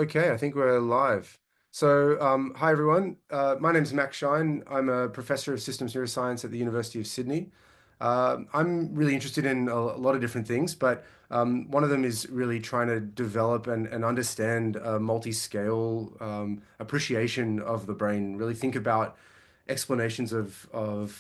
Okay, I think we're live. Hi everyone. My name's Max Shine. I'm a professor of systems neuroscience at the University of Sydney. I'm really interested in a lot of different things, but one of them is really trying to develop and understand a multi-scale appreciation of the brain. Really think about explanations of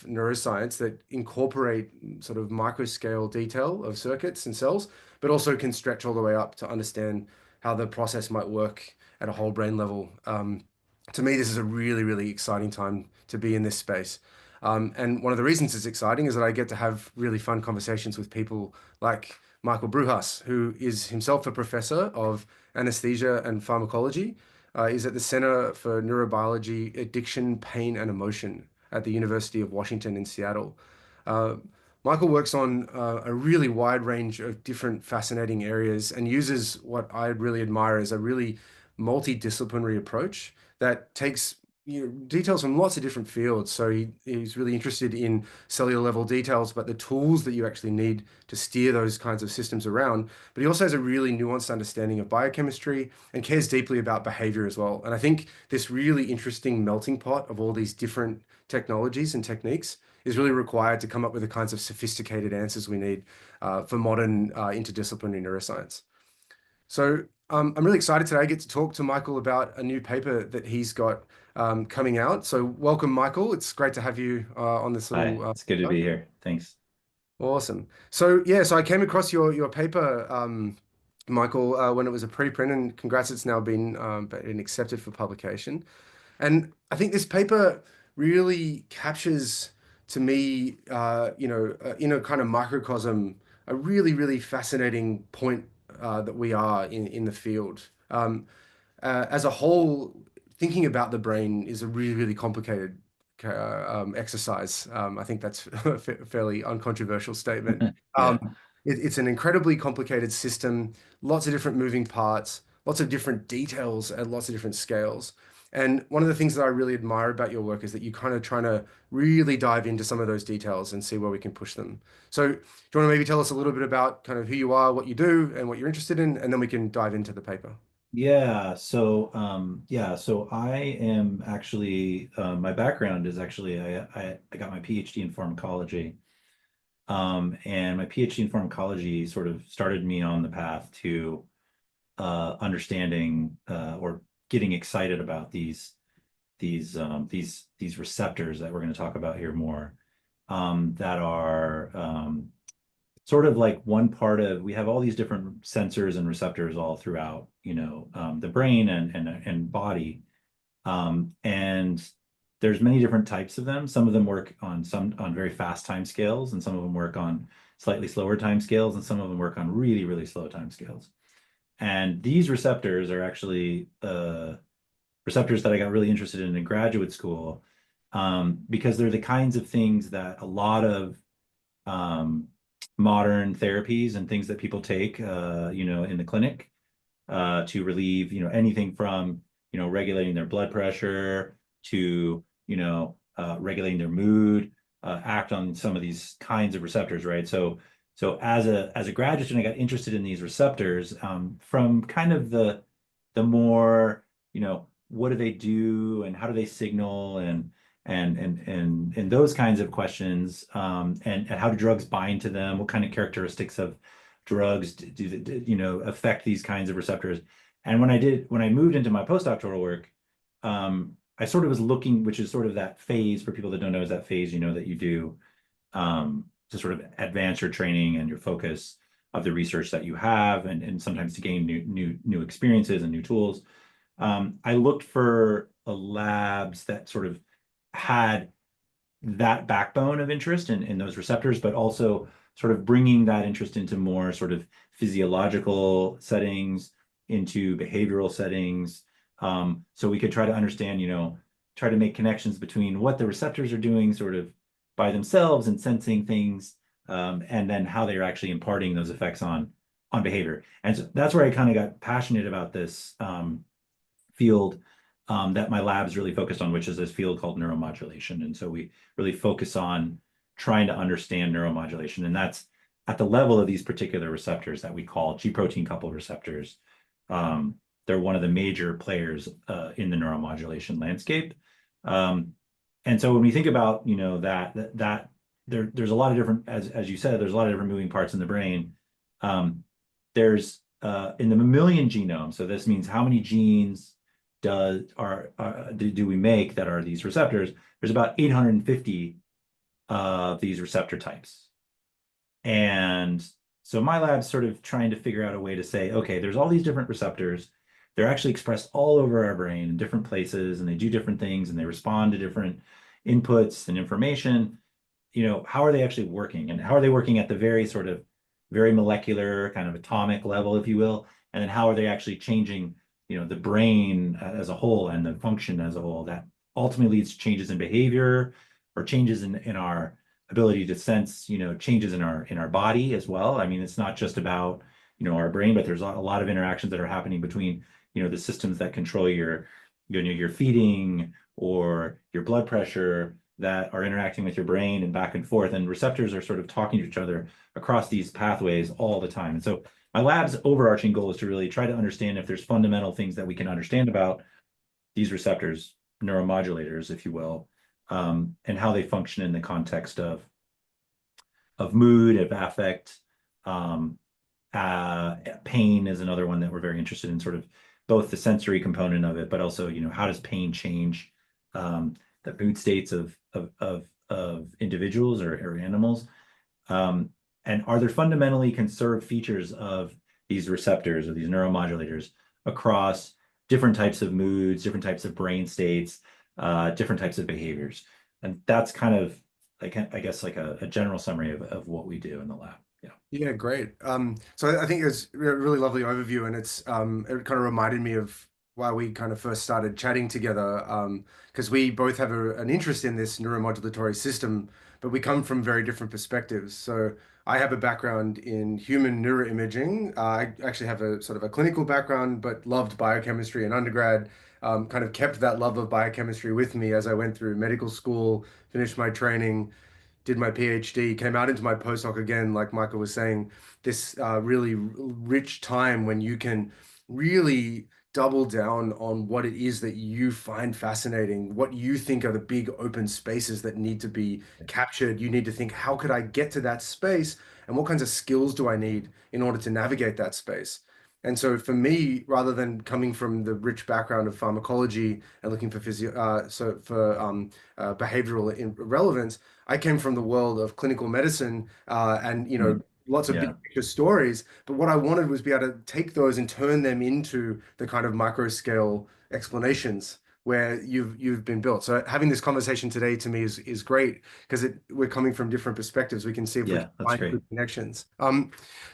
neuroscience that incorporate sort of micro scale detail of circuits and cells, but also can stretch all the way up to understand how the process might work at a whole brain level. To me, this is a really, really exciting time to be in this space. And one of the reasons it's exciting is that I get to have really fun conversations with people like Michael Bruchas, who is himself a professor of anesthesia and pharmacology. Is at the Center for Neurobiology, Addiction, Pain, and Emotion at the University of Washington in Seattle. Uh, Michael works on a really wide range of different fascinating areas and uses what I really admire as a really multidisciplinary approach that takes details from lots of different fields. So he's really interested in cellular level details, but the tools that you actually need to steer those kinds of systems around. But he also has a really nuanced understanding of biochemistry and cares deeply about behavior as well. And I think this really interesting melting pot of all these different technologies and techniques is really required to come up with the kinds of sophisticated answers we need for modern interdisciplinary neuroscience. I'm really excited today. I get to talk to Michael about a new paper that he's got coming out. So welcome, Michael. It's great to have you on this Hi, little it's good to show. be here. Thanks. Awesome. So I came across your paper, Michael, when it was a preprint, and congrats, it's now been accepted for publication. And I think this paper really captures to me, in a kind of microcosm, a really, really fascinating point that we are in the field. As a whole, thinking about the brain is a really, really complicated exercise. I think that's a fairly uncontroversial statement. Um, Yeah. it's an incredibly complicated system, lots of different moving parts, lots of different details at lots of different scales. And one of the things that I really admire about your work is that you kind of trying to really dive into some of those details and see where we can push them. So, do you want to maybe tell us a little bit about kind of who you are, what you do, and what you're interested in, and then we can dive into the paper. So I am actually my background is actually I got my PhD in pharmacology. And my PhD in pharmacology sort of started me on the path to understanding or getting excited about these receptors that we're going to talk about here more that are sort of like one part of we have all these different sensors and receptors all throughout the brain and body, and there's many different types of them. Some of them work on very fast time scales, and some of them work on slightly slower time scales, and some of them work on really, really slow time scales. And these receptors are actually receptors that I got really interested in graduate school, because they're the kinds of things that a lot of um, modern therapies and things that people take, in the clinic, to relieve, anything from, regulating their blood pressure to, regulating their mood, act on some of these kinds of receptors, right? So as a graduate student, I got interested in these receptors, from kind of the more, what do they do and how do they signal and those kinds of questions, and how do drugs bind to them? What kind of characteristics of drugs affect these kinds of receptors? And when I moved into my postdoctoral work, I sort of was looking, which is sort of that phase for people that don't know, is that phase that you do, to sort of advance your training and your focus of the research that you have, and sometimes to gain new experiences and new tools. I looked for labs that sort of had that backbone of interest in those receptors, but also sort of bringing that interest into more sort of physiological settings, into behavioral settings. So we could try to understand, try to make connections between what the receptors are doing sort of by themselves and sensing things, and then how they're actually imparting those effects on behavior. And so that's where I kind of got passionate about this field, that my lab is really focused on, which is this field called neuromodulation. And so we really focus on trying to understand neuromodulation. And that's at the level of these particular receptors that we call G protein coupled receptors. they're one of the major players in the neuromodulation landscape. Um, and so when we think about, there's a lot of different, as you said, there's a lot of different moving parts in the brain. There's in the mammalian genome, so this means how many genes do we make that are these receptors? There's about 850 of these receptor types. And so my lab's sort of trying to figure out a way to say, okay, there's all these different receptors. They're actually expressed all over our brain in different places, and they do different things, and they respond to different inputs and information. How are they actually working? And how are they working at the very molecular kind of atomic level, if you will? And then how are they actually changing, the brain as a whole and the function as a whole that ultimately leads to changes in behavior or changes in our ability to sense, changes in our body as well. I mean, it's not just about, our brain, but there's a lot of interactions that are happening between, the systems that control your feeding or your blood pressure that are interacting with your brain and back and forth. And receptors are sort of talking to each other across these pathways all the time. And so my lab's overarching goal is to really try to understand if there's fundamental things that we can understand about these receptors, neuromodulators, if you will, and how they function in the context of mood, of affect. Um, Pain is another one that we're very interested in, sort of both the sensory component of it, but also, how does pain change the mood states of individuals or animals? And are there fundamentally conserved features of these receptors or these neuromodulators across different types of moods, different types of brain states, different types of behaviors? And that's kind of, I guess, like a general summary of what we do in the lab. Yeah. Yeah, great. So I think it's a really lovely overview, and it kind of reminded me of why we kind of first started chatting together, because we both have an interest in this neuromodulatory system, but we come from very different perspectives. So I have a background in human neuroimaging. I actually have a sort of a clinical background, but loved biochemistry in undergrad. Kind of kept that love of biochemistry with me as I went through medical school, finished my training, did my PhD, came out into my postdoc again, like Michael was saying, this really rich time when you can really double down on what it is that you find fascinating, what you think are the big open spaces that need to be captured. You need to think, how could I get to that space? And what kinds of skills do I need in order to navigate that space? And so for me, rather than coming from the rich background of pharmacology and looking for behavioral relevance, I came from the world of clinical medicine, and Mm. lots of big Yeah. picture stories. But what I wanted was be able to take those and turn them into the kind of micro scale explanations where you've been built. So having this conversation today to me is great because we're coming from different perspectives. We can see if we can Yeah, that's find great. good connections.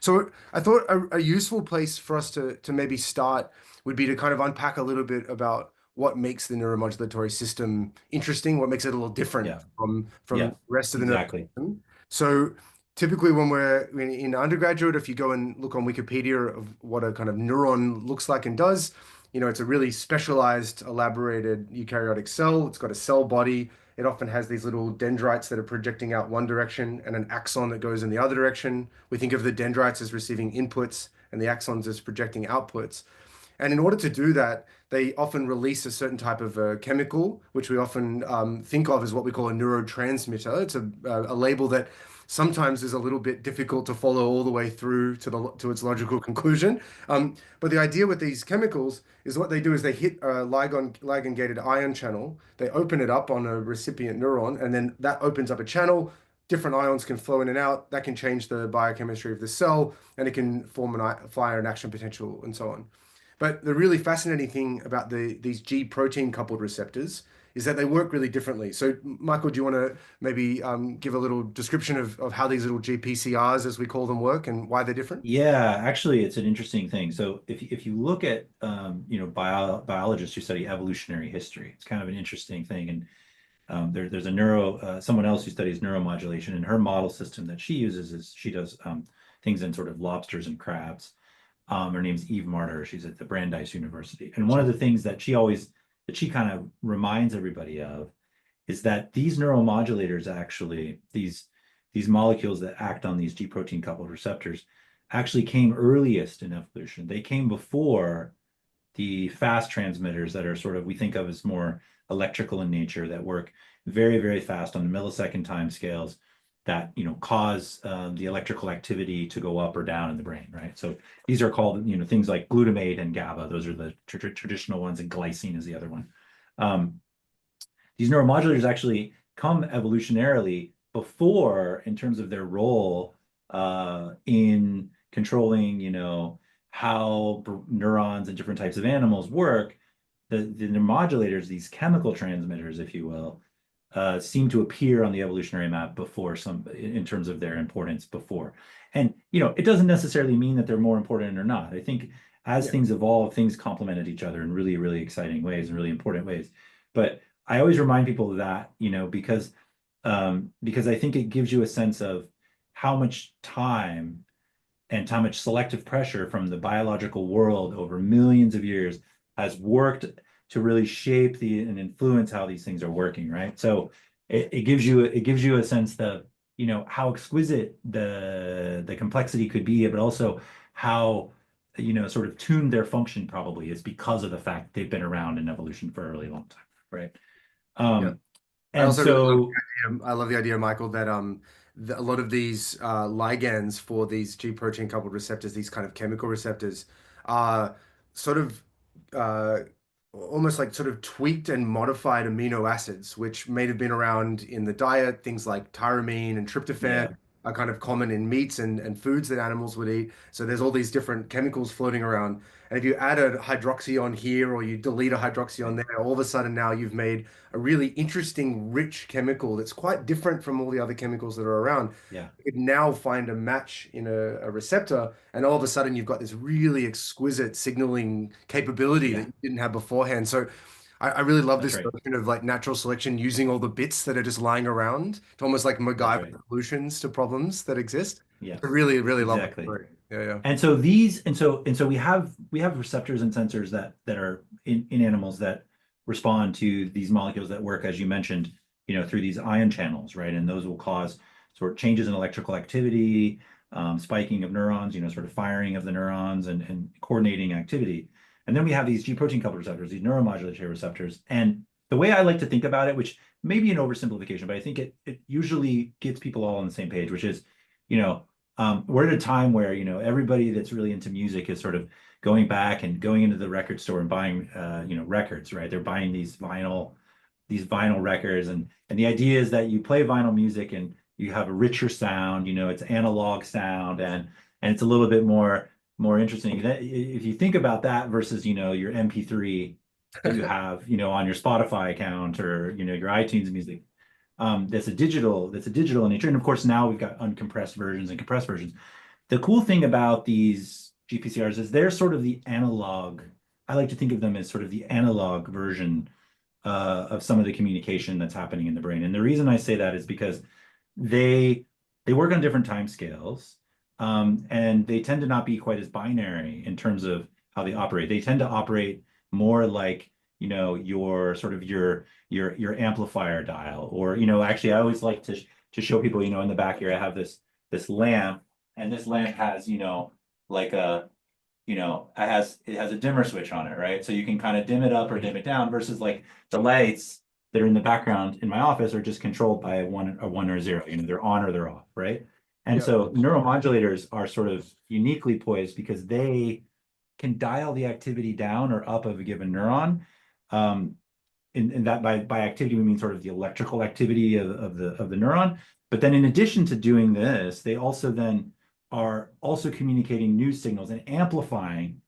So I thought a useful place for us to maybe start would be to kind of unpack a little bit about what makes the neuromodulatory system interesting, what makes it a little different Yeah. from Yeah, the rest of the nervous exactly. system. So typically when we're in undergraduate, if you go and look on Wikipedia of what a kind of neuron looks like and does, it's a really specialized, elaborated eukaryotic cell. It's got a cell body. It often has these little dendrites that are projecting out one direction and an axon that goes in the other direction. We think of the dendrites as receiving inputs and the axons as projecting outputs. And in order to do that, they often release a certain type of chemical, which we often think of as what we call a neurotransmitter. It's a label that sometimes is a little bit difficult to follow all the way through to its logical conclusion. But the idea with these chemicals is what they do is they hit a ligand-gated ion channel. They open it up on a recipient neuron, and then that opens up a channel. Different ions can flow in and out. That can change the biochemistry of the cell, and it can fire an action potential and so on. But the really fascinating thing about these G protein coupled receptors is that they work really differently. So, Michael, do you want to maybe give a little description of how these little GPCRs, as we call them, work and why they're different? Yeah, actually, it's an interesting thing. So if you look at biologists who study evolutionary history, it's kind of an interesting thing. And there's someone else who studies neuromodulation, and her model system that she uses is she does things in sort of lobsters and crabs. Her name's Eve Martyr. She's at the Brandeis University. And one of the things that she kind of reminds everybody of is that these neuromodulators actually, these molecules that act on these G protein coupled receptors actually came earliest in evolution. They came before the fast transmitters that are sort of, we think of as more electrical in nature, that work very, very fast on millisecond time scales, that cause the electrical activity to go up or down in the brain, right? So these are called things like glutamate and GABA. Those are the traditional ones, and glycine is the other one. These neuromodulators actually come evolutionarily before, in terms of their role in controlling, how neurons and different types of animals work. The neuromodulators, these chemical transmitters, if you will, seem to appear on the evolutionary map before, in terms of their importance before. And it doesn't necessarily mean that they're more important or not. I think as Yeah. things evolve, things complemented each other in really, really exciting ways and really important ways. But I always remind people of that, because I think it gives you a sense of how much time and how much selective pressure from the biological world over millions of years has worked to really shape and influence how these things are working, right? So it gives you a sense that how exquisite the complexity could be, but also how sort of tuned their function probably is, because of the fact they've been around in evolution for a really long time, right? Yeah. Um, I and also really love so the idea, I love the idea, Michael, that a lot of these ligands for these G protein coupled receptors, these kind of chemical receptors, are sort of uh, almost like sort of tweaked and modified amino acids, which may have been around in the diet. Things like tyramine and tryptophan yeah, are kind of common in meats and foods that animals would eat. So there's all these different chemicals floating around. And if you add a hydroxy on here or you delete a hydroxy on right, there, all of a sudden now you've made a really interesting, rich chemical that's quite different from all the other chemicals that are around. yeah, You could now find a match in a receptor, and all of a sudden you've got this really exquisite signaling capability that yeah, you didn't have beforehand. So I really love that's this right, notion of like natural selection using all the bits that are just lying around to almost like that's MacGyver right, solutions to problems that exist. yeah, I really, really love that exactly. story. Yeah, yeah. And so we have receptors and sensors that are in animals that respond to these molecules that work, as you mentioned, through these ion channels, right? And those will cause sort of changes in electrical activity, spiking of neurons, sort of firing of the neurons, and coordinating activity. And then we have these G protein coupled receptors, these neuromodulatory receptors. And the way I like to think about it, which may be an oversimplification, but I think it usually gets people all on the same page, which is, you know, we're at a time where everybody that's really into music is sort of going back and going into the record store and buying records, right? They're buying these vinyl records, and the idea is that you play vinyl music and you have a richer sound, it's analog sound, and it's a little bit more interesting. If you think about that versus your MP3 that you have on your Spotify account, or your iTunes music, that's a digital in nature. And of course, now we've got uncompressed versions and compressed versions. The cool thing about these GPCRs is they're sort of the analog. I like to think of them as sort of the analog version of some of the communication that's happening in the brain. And the reason I say that is because they they work on different time scales, and they tend to not be quite as binary in terms of how they operate. They tend to operate more like your sort of your amplifier dial, or actually I always like to show people, in the back here I have this lamp, and this lamp has like it has a dimmer switch on it, right? So you can kind of dim it up or dim it down, versus like the lights that are in the background in my office are just controlled by a one or a zero. They're on or they're off, right? And Yeah. so neuromodulators are sort of uniquely poised because they can dial the activity down or up of a given neuron. Um, in that, by activity we mean sort of the electrical activity of the neuron. But then in addition to doing this, they also then are also communicating new signals and amplifying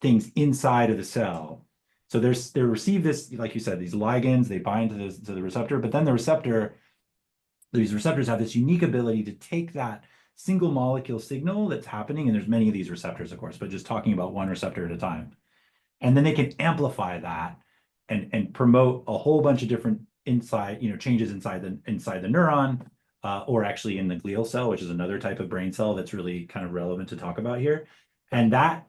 things inside of the cell. So they receive this, like you said, these ligands, they bind to the receptor, but then these receptors have this unique ability to take that single molecule signal that's happening, and there's many of these receptors, of course, but just talking about one receptor at a time. And then they can amplify that and promote a whole bunch of different changes inside the neuron, or actually in the glial cell, which is another type of brain cell that's really kind of relevant to talk about here. And that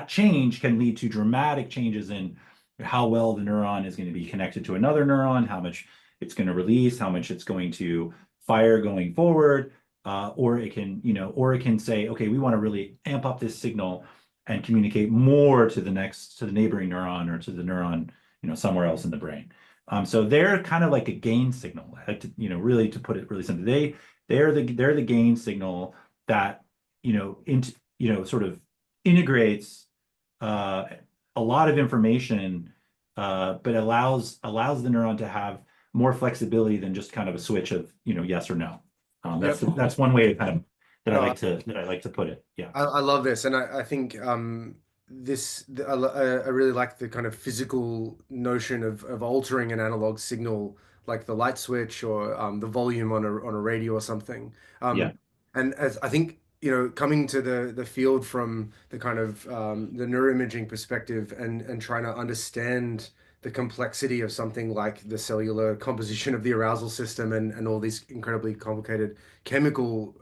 change can lead to dramatic changes in how well the neuron is going to be connected to another neuron, how much it's going to release, how much it's going to fire going forward. Or it can say, okay, we want to really amp up this signal and communicate more to the neighboring neuron or to the neuron, somewhere else in the brain. So they're kind of like a gain signal. I like to, really to put it really simply, they're the gain signal that, into, sort of integrates uh, a lot of information, but allows the neuron to have more flexibility than just kind of a switch of, yes or no. That's Yep. that's one way to kind of No, that I like to put it. Yeah. I love this, and I think I really like the kind of physical notion of altering an analog signal, like the light switch or the volume on a radio or something. Yeah. And as I think, coming to the field from the kind of the neuroimaging perspective and trying to understand the complexity of something like the cellular composition of the arousal system and all these incredibly complicated chemical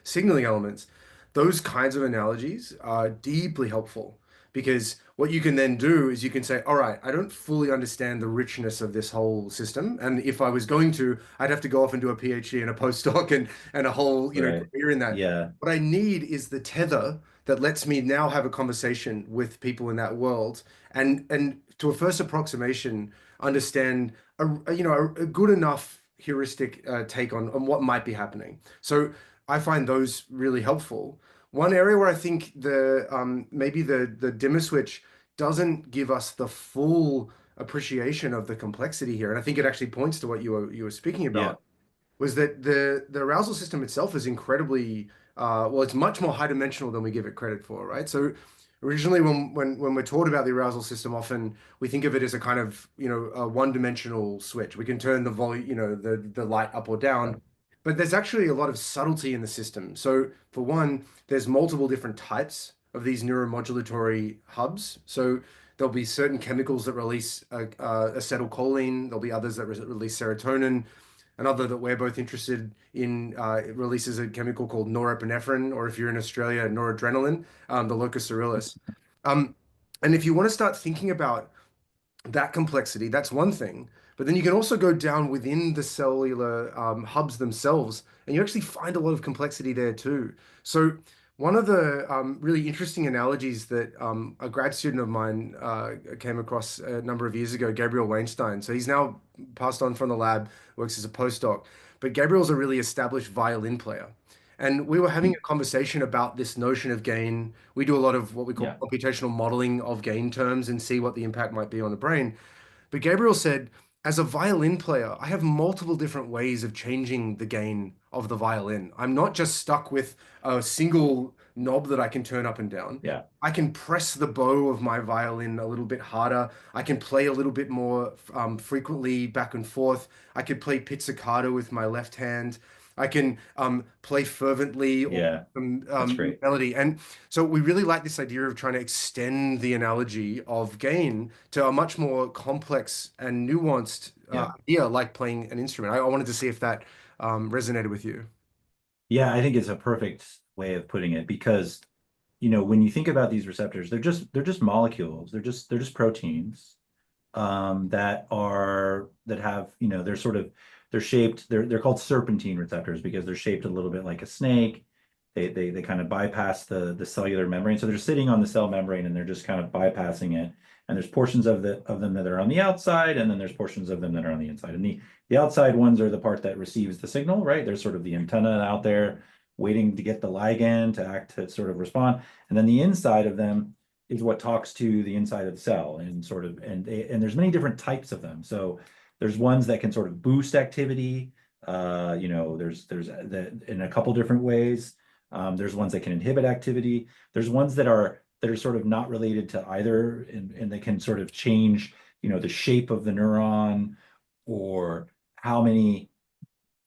signaling elements, those kinds of analogies are deeply helpful because what you can then do is you can say, all right, I don't fully understand the richness of this whole system. And if I was going to, I'd have to go off and do a PhD and a postdoc and a whole, Right. career in that. Yeah. What I need is the tether that lets me now have a conversation with people in that world and to a first approximation, understand a good enough heuristic take on what might be happening. So I find those really helpful. One area where I think the maybe the dimmer switch doesn't give us the full appreciation of the complexity here, and I think it actually points to what you were speaking Yeah. about, was that the arousal system itself is incredibly well, it's much more high dimensional than we give it credit for, right? So originally when we're taught about the arousal system, often we think of it as a kind of, a one-dimensional switch. We can turn the volume, the light up or Yeah. down, but there's actually a lot of subtlety in the system. So for one, there's multiple different types of these neuromodulatory hubs. So there'll be certain chemicals that release acetylcholine. There'll be others that release serotonin. Another that we're both interested in, it releases a chemical called norepinephrine, or if you're in Australia, noradrenaline, the locus coeruleus. Um, and if you want to start thinking about that complexity, that's one thing. But then you can also go down within the cellular hubs themselves, and you actually find a lot of complexity there too. So one of the really interesting analogies that a grad student of mine came across a number of years ago, Gabriel Weinstein. So he's now passed on from the lab, works as a postdoc. But Gabriel's a really established violin player. And we were having a conversation about this notion of gain. We do a lot of what we call Yeah. computational modeling of gain terms and see what the impact might be on the brain. But Gabriel said, as a violin player, I have multiple different ways of changing the gain of the violin. I'm not just stuck with a single knob that I can turn up and down. Yeah. I can press the bow of my violin a little bit harder. I can play a little bit more frequently back and forth. I could play pizzicato with my left hand. I can play fervently or Yeah. That's great. melody. And so we really like this idea of trying to extend the analogy of gain to a much more complex and nuanced Yeah. idea, like playing an instrument. I wanted to see if that resonated with you. Yeah, I think it's a perfect way of putting it because, when you think about these receptors, they're just molecules. They're just proteins that have, they're shaped, they're called serpentine receptors because they're shaped a little bit like a snake. They kind of bypass the cellular membrane. So they're sitting on the cell membrane and they're just kind of bypassing it. And there's portions of them that are on the outside, and then there's portions of them that are on the inside. And the outside ones are the part that receives the signal, right? There's sort of the antenna out there waiting to get the ligand to act to sort of respond. And then the inside of them is what talks to the inside of the cell and and there's many different types of them. So there's ones that can sort of boost activity. There's in a couple different ways. There's ones that can inhibit activity. There's ones that are sort of not related to either, and they can sort of change, the shape of the neuron or how many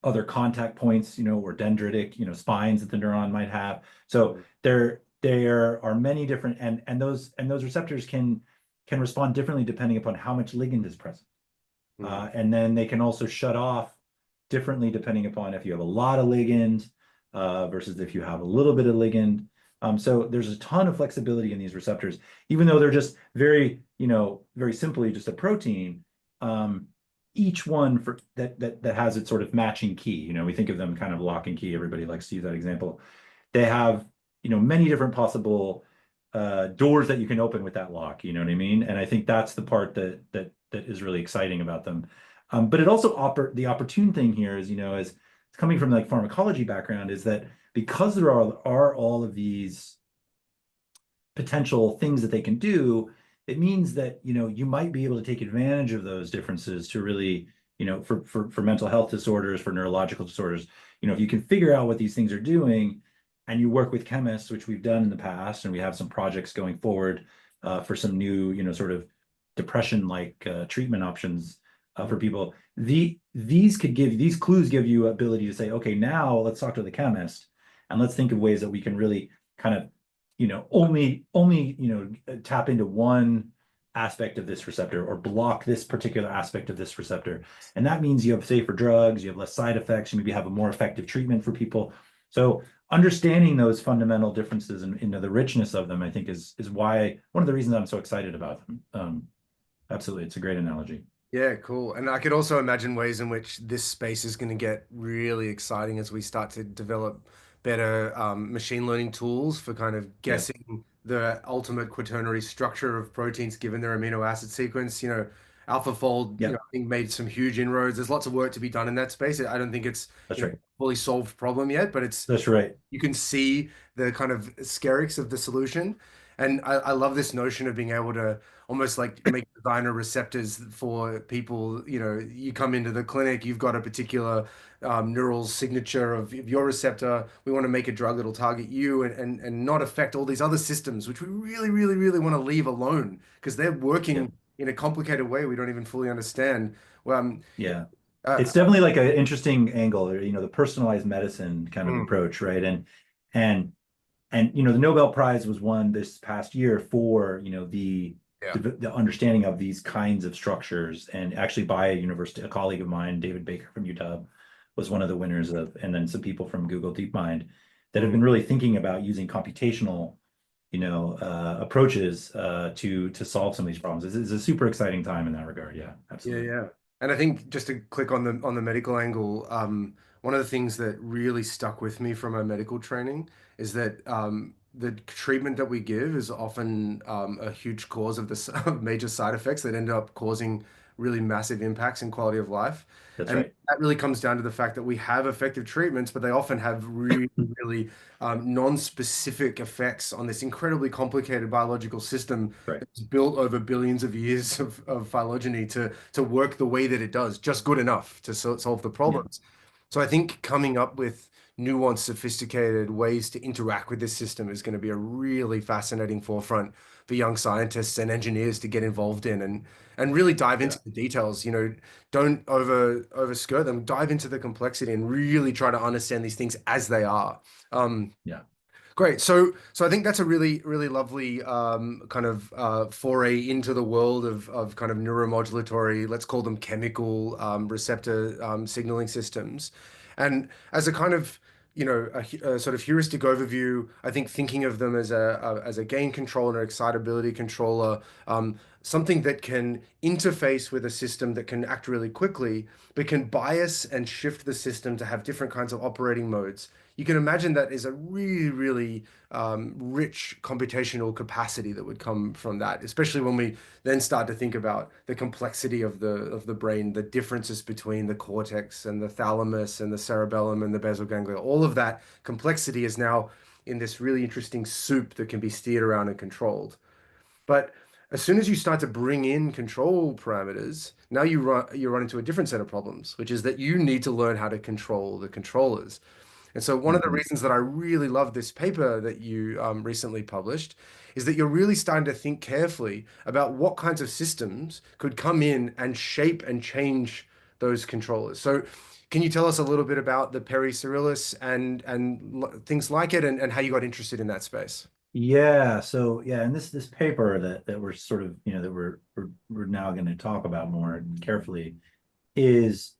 other contact points, or dendritic, spines that the neuron might have. So there are many different, and those receptors can respond differently depending upon how much ligand is present. Mm. And then they can also shut off differently depending upon if you have a lot of ligand versus if you have a little bit of ligand. So there's a ton of flexibility in these receptors, even though they're just very simply just a protein. Each one that has its sort of matching key. We think of them kind of lock and key. Everybody likes to use that example. They have, many different possible doors that you can open with that lock. You know what I mean? And I think that's the part that is really exciting about them. But it also the opportune thing here is, as coming from like pharmacology background, is that because there are all of these potential things that they can do, it means that you might be able to take advantage of those differences to really, for mental health disorders, for neurological disorders, if you can figure out what these things are doing, and you work with chemists, which we've done in the past, and we have some projects going forward for some new, sort of depression-like treatment options for people. These clues give you ability to say, okay, now let's talk to the chemist and let's think of ways that we can really kind of only tap into one aspect of this receptor or block this particular aspect of this receptor. And that means you have safer drugs, you have less side effects, you maybe have a more effective treatment for people. So understanding those fundamental differences and the richness of them, I think is why one of the reasons I'm so excited about them. Absolutely. It's a great analogy. Yeah, cool. And I could also imagine ways in which this space is going to get really exciting as we start to develop better machine learning tools for kind of Yeah. guessing the ultimate quaternary structure of proteins given their amino acid sequence. AlphaFold, Yeah. I think made some huge inroads. There's lots of work to be done in that space. I don't think it's, That's right. fully solved problem yet, but That's right. you can see the kind of skerrics of the solution. And I love this notion of being able to almost like make designer receptors for people. You come into the clinic, you've got a particular neural signature of your receptor. We want to make a drug that'll target you and not affect all these other systems, which we really, really, really want to leave alone because they're Yeah. working in a complicated way we don't even fully understand. Well, Yeah. uh, It's definitely like an interesting angle, the personalized medicine kind of mm, approach, right? And the Nobel Prize was won this past year for, yeah. the understanding of these kinds of structures, and actually by a colleague of mine, David Baker from UW, was one of the winners of, and then some people from Google DeepMind that have Mm. been really thinking about using computational, approaches to solve some of these problems. It's a super exciting time in that regard. Yeah, Yeah, absolutely. yeah. And I think just to click on the medical angle, one of the things that really stuck with me from my medical training is that the treatment that we give is often a huge cause of of major side effects that end up causing really massive impacts in quality of life. That's And right. that really comes down to the fact that we have effective treatments, but they often have really, really non-specific effects on this incredibly complicated biological system Right. it's built over billions of years of phylogeny to work the way that it does, just good enough to solve the Yeah. problems. So I think coming up with nuanced, sophisticated ways to interact with this system is going to be a really fascinating forefront for young scientists and engineers to get involved in and really dive Yeah. into the details. Don't overskirt them. Dive into the complexity and really try to understand these things as they are. Um, Yeah. Great. So I think that's a really, really lovely kind of foray into the world of kind of neuromodulatory, let's call them chemical receptor signaling systems. And as a kind of, a sort of heuristic overview, I think thinking of them as a gain controller, an excitability controller, something that can interface with a system that can act really quickly, but can bias and shift the system to have different kinds of operating modes. You can imagine that is a really, really rich computational capacity that would come from that, especially when we then start to think about the complexity of the brain, the differences between the cortex and the thalamus and the cerebellum and the basal ganglia. All of that complexity is now in this really interesting soup that can be steered around and controlled. But as soon as you start to bring in control parameters, now you run into a different set of problems, which is that you need to learn how to control the controllers. And so one of the Mhm. reasons that I really love this paper that you recently published is that you're really starting to think carefully about what kinds of systems could come in and shape and change those controllers. So can you tell us a little bit about the pericoeruleus and things like it and how you got interested in that space? Yeah, so yeah, and this paper that we're sort of, that we're now going to talk about more carefully is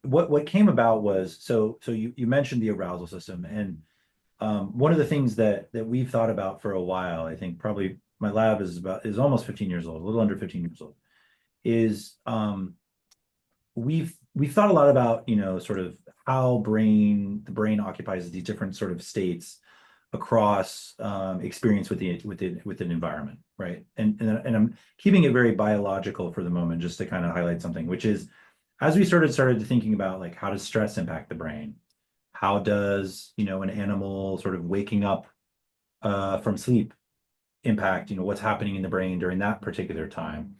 what came about was, so you mentioned the arousal system, and one of the things that we've thought about for a while, I think probably my lab is almost 15 years old, a little under 15 years old, is we've thought a lot about, sort of how the brain occupies these different sort of states across experience with an environment, right? And I'm keeping it very biological for the moment, just to kind of highlight something, which is as we started thinking about like how does stress impact the brain? How does, an animal sort of waking up from sleep impact, what's happening in the brain during that particular time?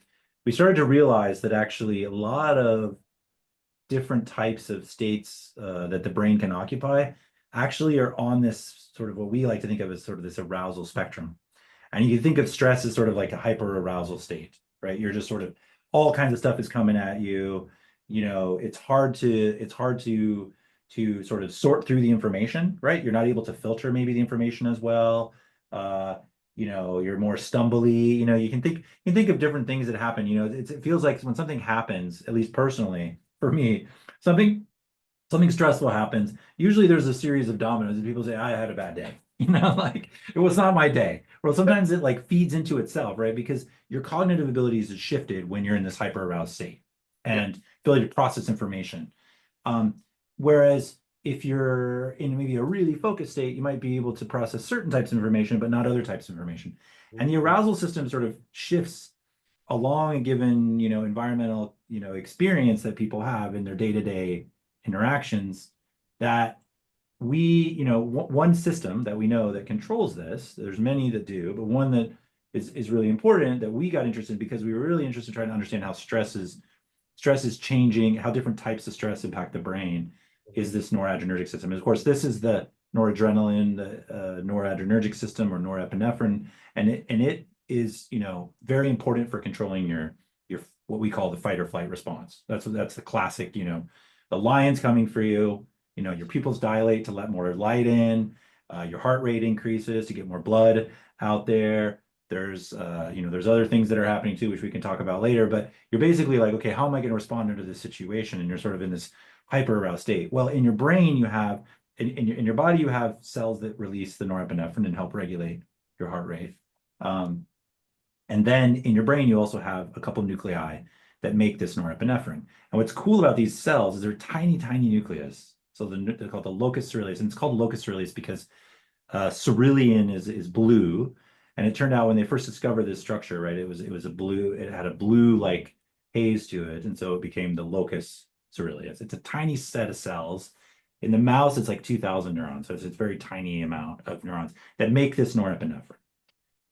We started to realize that actually a lot of different types of states that the brain can occupy actually are on this sort of what we like to think of as sort of this arousal spectrum. And you can think of stress as sort of like a hyper arousal state, right? You're just sort of all kinds of stuff is coming at you. It's hard to sort of sort through the information, right? You're not able to filter maybe the information as well. Uh, you're more stumbly. You can think of different things that happen. It feels like when something happens, at least personally, for me, something something stressful happens. Usually there's a series of dominoes and people say, I had a bad day. Like it was not my day. Well, sometimes it like feeds into itself, right? Because your cognitive abilities is shifted when you're in this hyper aroused state Yeah. and ability to process information. Um, Whereas if you're in maybe a really focused state, you might be able to process certain types of information, but not other types of information. And the Mhm. arousal system sort of shifts along a given, environmental, experience that people have in their day-to-day interactions that one system that we know that controls this, there's many that do, but one that is really important that we got interested in because we were really interested in trying to understand how stress is changing, how different types of stress impact the brain, is this noradrenergic system. And of course, this is the noradrenaline, the noradrenergic system or norepinephrine, and it is, very important for controlling your what we call the fight or flight response. That's the classic, the lion's coming for you, your pupils dilate to let more light in, your heart rate increases to get more blood out there. There's other things that are happening too, which we can talk about later, but you're basically like, okay, how am I going to respond under this situation? And you're sort of in this hyper aroused state. Well, in your brain, in your body, you have cells that release the norepinephrine and help regulate your heart rate. Um, and then in your brain, you also have a couple nuclei that make this norepinephrine. And what's cool about these cells is they're tiny, tiny nucleus. So they're called the locus coeruleus, and it's called locus coeruleus because cerulean is blue, and it turned out when they first discovered this structure, right, it was a blue, it had a blue like haze to it, and so it became the locus coeruleus. It's a tiny set of cells. In the mouse, it's like 2,000 neurons, so it's a very tiny amount of neurons that make this norepinephrine.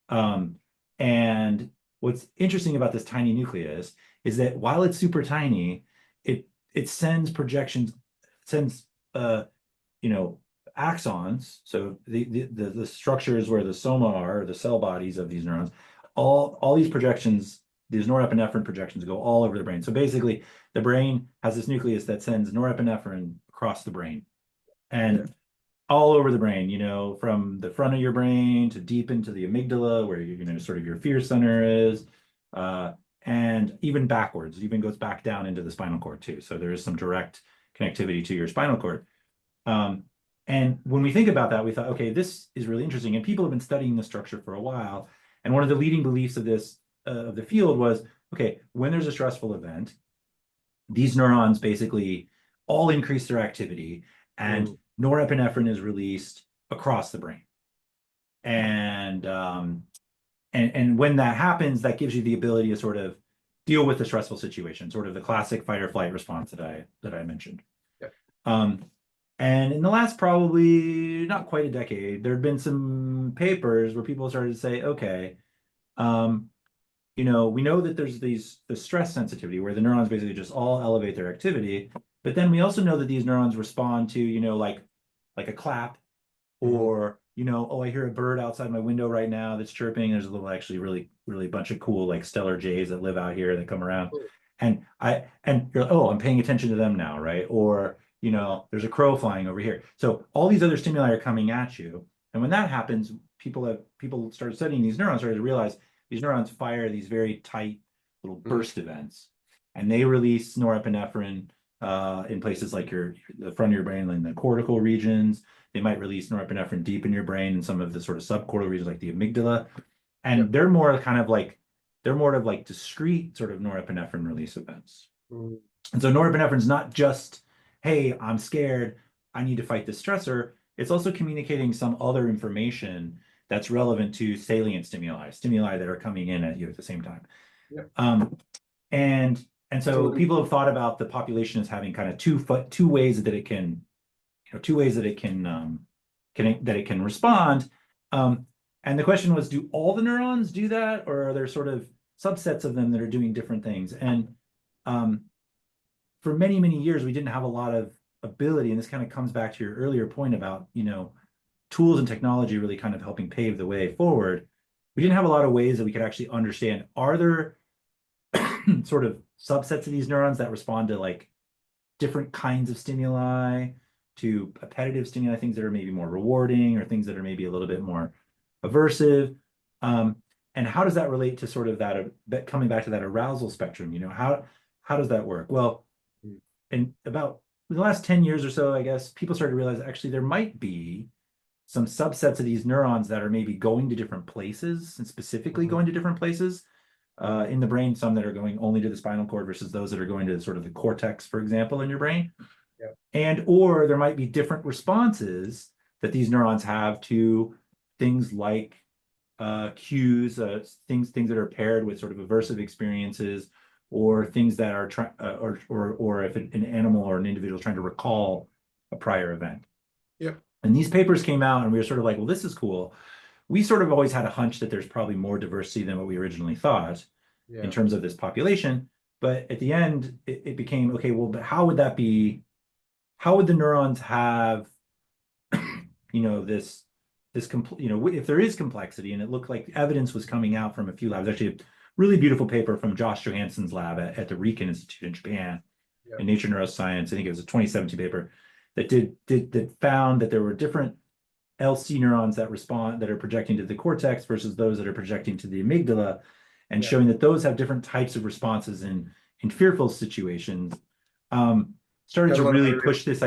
Um, and what's interesting about this tiny nucleus is that while it's super tiny, it sends uh, you know, axons. So the structures where the soma are, the cell bodies of these neurons, all these projections, these norepinephrine projections go all over the brain. So basically, the brain has this nucleus that sends norepinephrine across the brain. Yeah. And all over the brain, from the front of your brain to deep into the amygdala, where sort of your fear center is, uh, and even backwards, it even goes back down into the spinal cord too. So there is some direct connectivity to your spinal cord. Um, and when we think about that, we thought, okay, this is really interesting. And people have been studying the structure for a while. And one of the leading beliefs of this of the field was, okay, when there's a stressful event, these neurons basically all increase their activity, and Mm. norepinephrine is released across the brain. And when that happens, that gives you the ability to sort of deal with the stressful situation, sort of the classic fight or flight response that I mentioned. Yeah. Um, and in the last probably not quite a decade, there have been some papers where people started to say, okay, um, we know that there's the stress sensitivity where the neurons basically just all elevate their activity, but then we also know that these neurons respond to, like a clap, Mhm. or, oh, I hear a bird outside my window right now that's chirping. There's a little actually really, really bunch of cool like stellar jays that live out here that come around. Cool. And you're like, oh, I'm paying attention to them now, right? Or, there's a crow flying over here. So all these other stimuli are coming at you. And when that happens, people started studying these neurons, started to realize these neurons fire these very tight little Mhm. burst events. And they release norepinephrine in places like the front of your brain, like the cortical regions. They might release norepinephrine deep in your brain in some of the sort of subcortical regions like the amygdala. Yeah. And they're more of like discrete sort of norepinephrine release events. Mm. And so norepinephrine is not just, hey, I'm scared, I need to fight this stressor. it's also communicating some other information that's relevant to salient stimuli that are coming in at you at the same time. Yep. Um, and So so people have thought about the population as having kind of two ways that it can, two ways that it can respond. Um, and the question was, do all the neurons do that, or are there sort of subsets of them that are doing different things? And um, for many, many years, we didn't have a lot of ability, and this kind of comes back to your earlier point about, tools and technology really kind of helping pave the way forward. We didn't have a lot of ways that we could actually understand, are there sort of subsets of these neurons that respond to like different kinds of stimuli, to appetitive stimuli, things that are maybe more rewarding or things that are maybe a little bit more aversive. Um, and how does that relate to sort of that coming back to that arousal spectrum? How does that work? Well, in about the last 10 years or so, I guess, people started to realize actually there might be some subsets of these neurons that are maybe going to different places and specifically Mhm. going to different places in the brain, some that are going only to the spinal cord versus those that are going to sort of the cortex, for example, in your brain. Yep. And or there might be different responses that these neurons have to things like cues, things that are paired with sort of aversive experiences, or things that are or if an animal or an individual is trying to recall a prior event. Yep. And these papers came out, and we were sort of like, well, this is cool. We sort of always had a hunch that there's probably more diversity than what we originally thought in Yeah. terms of this population. But at the end, it became, okay, well, but how would that be? How would the neurons have, this if there is complexity, and it looked like evidence was coming out from a few labs, actually a really beautiful paper from Josh Johansson's lab at the Riken Institute in Japan in Yep. Nature Neuroscience. I think it was a 2017 paper that found that there were different LC neurons that are projecting to the cortex versus those that are projecting to the amygdala, and Yep. showing that those have different types of responses in fearful situations. Um, The Started other to one that I really really push this.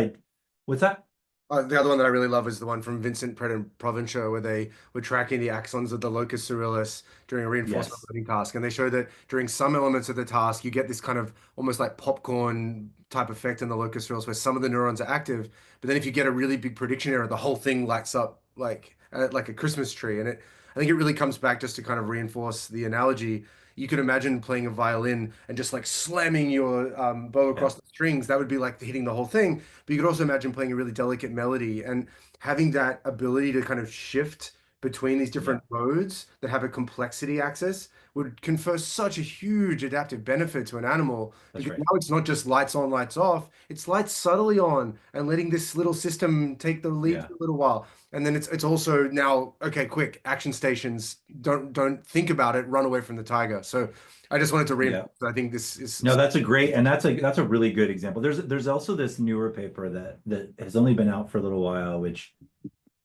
What's that? The other one that I really love is the one from Vincent Pret and Provencher, where they were tracking the axons of the locus coeruleus during a reinforcement Yes. learning task. And they show that during some elements of the task, you get this kind of almost like popcorn type effect in the locus coeruleus, where some of the neurons are active. But then if you get a really big prediction error, the whole thing lights up like a Christmas tree. And I think it really comes back just to kind of reinforce the analogy. You could imagine playing a violin and just like slamming your bow Yeah. across the strings. That would be like hitting the whole thing. But you could also imagine playing a really delicate melody and having that ability to kind of shift between these Yeah. different modes that have a complexity axis would confer such a huge adaptive benefit to an animal That's because right. now it's not just lights on, lights off, it's lights subtly on and letting this little system take the lead Yeah. for a little while. And then it's also now, okay, quick, action stations, don't think about it, run away from the tiger. So I just wanted to Yeah. reinforce, I think this is No, that's a great, and that's a really good example. There's also this newer paper that has only been out for a little while, which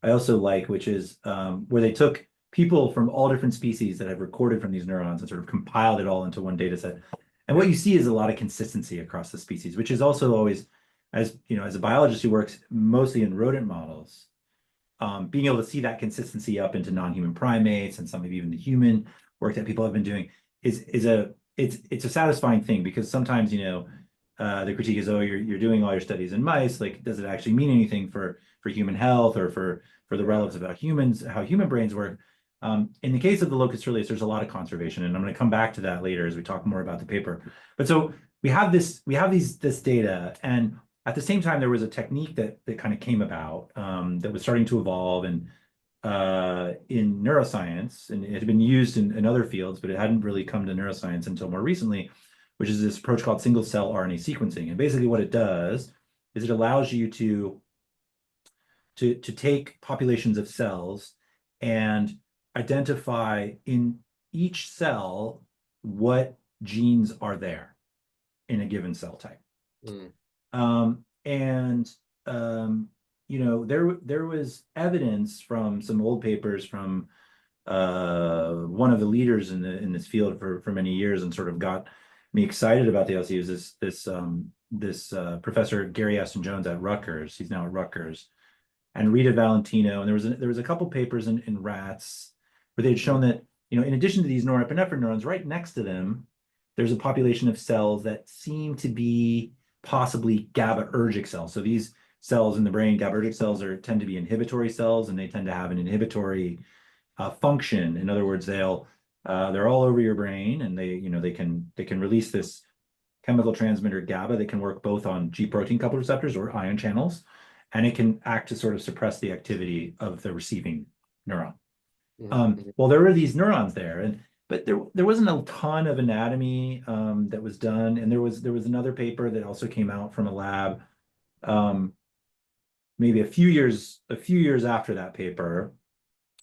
I also like, which is where they took people from all different species that have recorded from these neurons and sort of compiled it all into one data set. And yeah, what you see is a lot of consistency across the species, which is also always, as a biologist who works mostly in rodent models, being able to see that consistency up into non-human primates and some of even the human work that people have been doing it's a satisfying thing, because sometimes the critique is, oh, you're doing all your studies in mice, like does it actually mean anything for human health or for the yeah, relevance about humans, how human brains work. In the case of the locus coeruleus, there's a lot of conservation, and I'm going to come back to that later as we talk more about the paper. But so we have this data, and at the same time, there was a technique that kind of came about that was starting to evolve and in neuroscience, and it had been used in other fields, but it hadn't really come to neuroscience until more recently, which is this approach called single cell RNA sequencing. And basically, what it does is it allows you to take populations of cells and identify in each cell what genes are there in a given cell type. mm, And there was evidence from some old papers from one of the leaders in this field for many years, and sort of got me excited about the LCUs. This professor Gary Aston Jones at Rutgers. He's now at Rutgers, and Rita Valentino. And there was a couple papers in rats where they had shown that in addition to these norepinephrine neurons, right next to them, there's a population of cells that seem to be possibly GABAergic cells. So cells in the brain. GABAergic cells tend to be inhibitory cells, and they tend to have an inhibitory function. In other words, they're all over your brain, and they can release this chemical transmitter GABA that can work both on G protein coupled receptors or ion channels, and it can act to sort of suppress the activity of the receiving neuron. Mhm. Well, there were these neurons there, but there wasn't a ton of anatomy that was done, and there was another paper that also came out from a lab um, maybe a few years after that paper,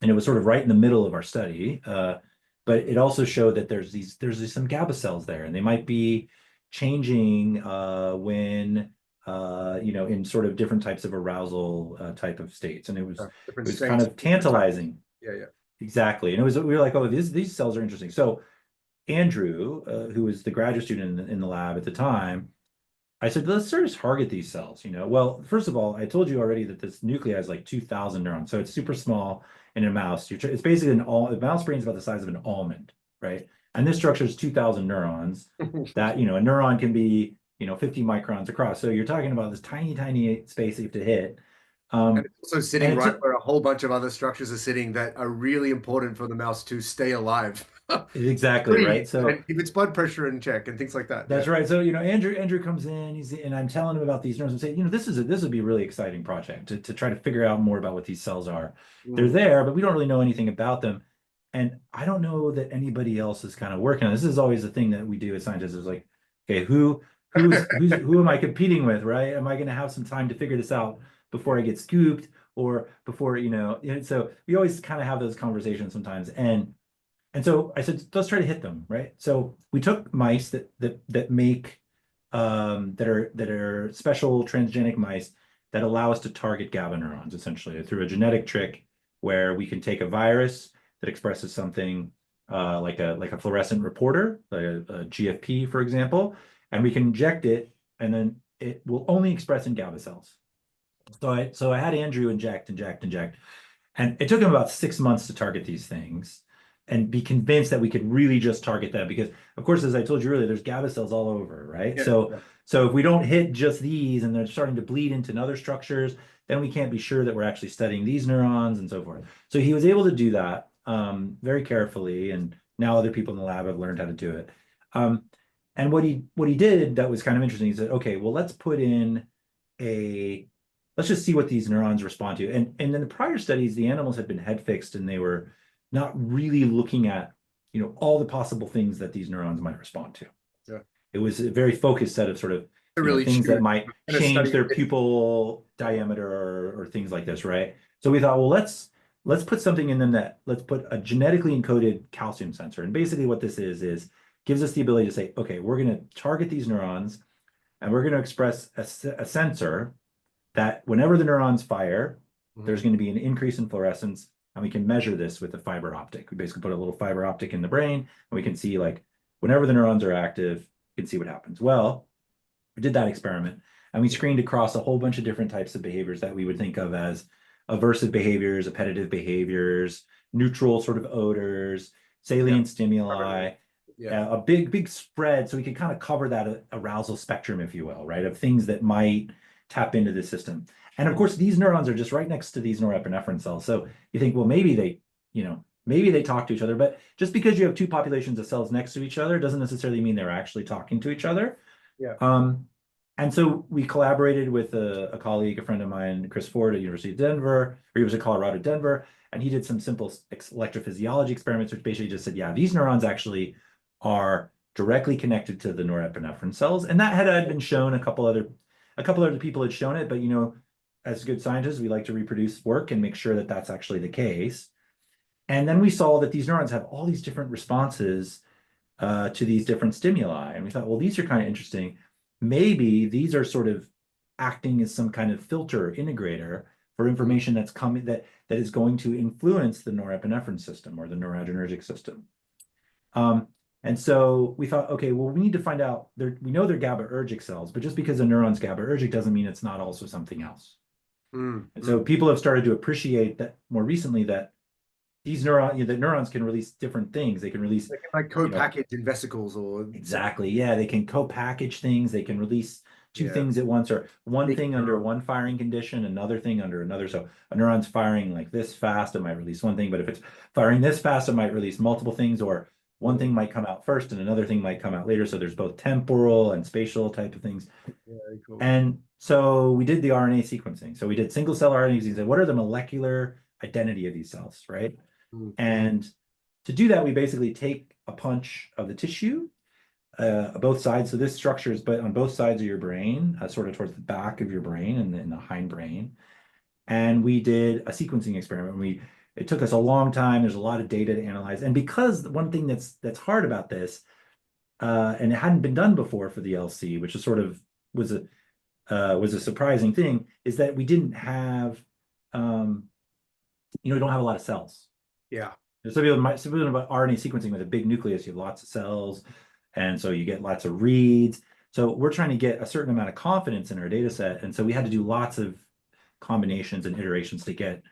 and it was sort of right in the middle of our study. But it also showed that there's some GABA cells there, and they might be changing when in sort of different types of arousal type of states, and it was Different it was kind states, of different types. tantalizing. Yeah, yeah. Exactly, and we were like, oh, these cells are interesting. So Andrew, who was the graduate student in the lab at the time, I said, let's sort of target these cells, Well, first of all, I told you already that this nuclei is like 2,000 neurons, so it's super small in a mouse. It's basically a mouse brain is about the size of an almond, right? And this structure is 2,000 neurons that, a neuron can be, 50 microns across. So you're talking about this tiny, tiny space that you have to hit. And Um, it's also and sitting it right took where a whole bunch of other structures are sitting that are really important for the mouse to stay alive. exactly Breathe right. So and keep its blood pressure in check and things like that. that's Yeah. right. So, Andrew comes in, and I'm telling him about these neurons and saying, this would be a really exciting project to try to figure out more about what these cells are. They're Mm. there, but we don't really know anything about them. And I don't know that anybody else is kind of working on this. This is always the thing that we do as scientists is like, okay, who am I competing with, right? Am I going to have some time to figure this out before I get scooped or before, so we always kind of have those conversations sometimes. And so I said, let's try to hit them, right? So we took mice that make that are special transgenic mice that allow us to target GABA neurons essentially through a genetic trick where we can take a virus that expresses something like a fluorescent reporter, like a GFP, for example, and we can inject it, and then it will only express in GABA cells. So I had Andrew inject, and it took him about 6 months to target these things and be convinced that we could really just target them. Because, of course, as I told you earlier, there's GABA cells all over, right? Yeah. So, Yeah. so if we don't hit just these and they're starting to bleed into other structures, then we can't be sure that we're actually studying these neurons and so forth. So he was able to do that very carefully, and now other people in the lab have learned how to do it. Um, and what he did that was kind of interesting. He said, okay, well, a let's just see what these neurons respond to. And in the prior studies, the animals had been head fixed, and they were not really looking at, all the possible things that these neurons might respond to. Yeah. It was a very focused set of sort of, To really things that choose might and a change study of their different. pupil Yeah, yeah. diameter or things like this, right? So we thought, well, let's put something in them let's put a genetically encoded calcium sensor. And basically what this is gives us the ability to say, okay, we're going to target these neurons, and we're going to express a sensor that whenever the neurons fire, there's Mhm. going to be an increase in fluorescence, and we can measure this with a fiber optic. We basically put a little fiber optic in the brain, and we can see, like, whenever the neurons are active, we can see what happens. Well, we did that experiment, and we screened across a whole bunch of different types of behaviors that we would think of as aversive behaviors, appetitive behaviors, neutral sort of odors, Yeah. salient I remember. stimuli, Yeah. a big spread, so we could kind of cover that arousal spectrum, if you will, right, of things that might tap into the system. And of Mm. course, these neurons are just right next to these norepinephrine cells. So you think, well, maybe they talk to each other, but just because you have two populations of cells next to each other doesn't necessarily mean they're actually talking to each other. Yeah. Um, and so we collaborated with a colleague, a friend of mine, Chris Ford at University of Denver, or he was at Colorado, Denver, and he did some simple electrophysiology experiments, which basically just said, yeah, these neurons actually are directly connected to the norepinephrine cells. And that had been shown. A couple other people had shown it, but as good scientists, we like to reproduce work and make sure that that's actually the case. And then we saw that these neurons have all these different responses to these different stimuli. And we thought, well, these are kind of interesting. Maybe these are sort of acting as some kind of filter integrator for Mm. information that's coming that is going to influence the norepinephrine system or the noradrenergic system. Um, and so we thought, okay, well, we need to find out. We know they're GABAergic cells, but just because a neuron's GABAergic doesn't mean it's not also something else. Mm. And so Mm. people have started to appreciate that more recently, that the neurons can release different things. They can release, They can like you know, co-package in vesicles or. exactly. Yeah, they can co-package things. They can release two Yeah. things at once, or one Big thing under neuron. one firing condition, another thing under another. So a neuron's firing like this fast, it might release one thing, but if it's firing this fast, it might release multiple things, or one Mm, thing might come out first and another thing might come out later. So there's both temporal and spatial type of things. very cool. And so we did the RNA sequencing. So we did single cell RNA sequencing. What are the molecular identity of these cells, right? Mm. And to do that, we basically take a punch of the tissue, both sides. So this structure is but on both sides of your brain, sort of towards the back of your brain and in the hindbrain. And we did a sequencing experiment. It took us a long time. There's a lot of data to analyze. And because one thing that's hard about this, and it hadn't been done before for the LC, which is sort of was a surprising thing, is that we didn't have, we don't have a lot of cells. Yeah. Some people about RNA sequencing with a big nucleus, you have lots of cells, and so you get lots of reads. So we're trying to get a certain amount of confidence in our data set, and so we had to do lots of combinations and iterations to get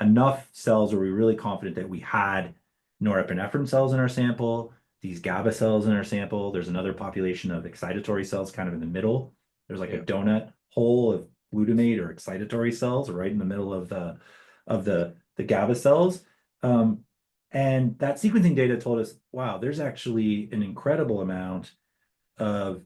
enough cells where we were really confident that we had norepinephrine cells in our sample, these GABA cells in our sample. There's another population of excitatory cells kind of in the middle. There's like a Yeah. donut hole of glutamate or excitatory cells right in the middle of the GABA cells. And that sequencing data told us, wow, there's actually an incredible amount of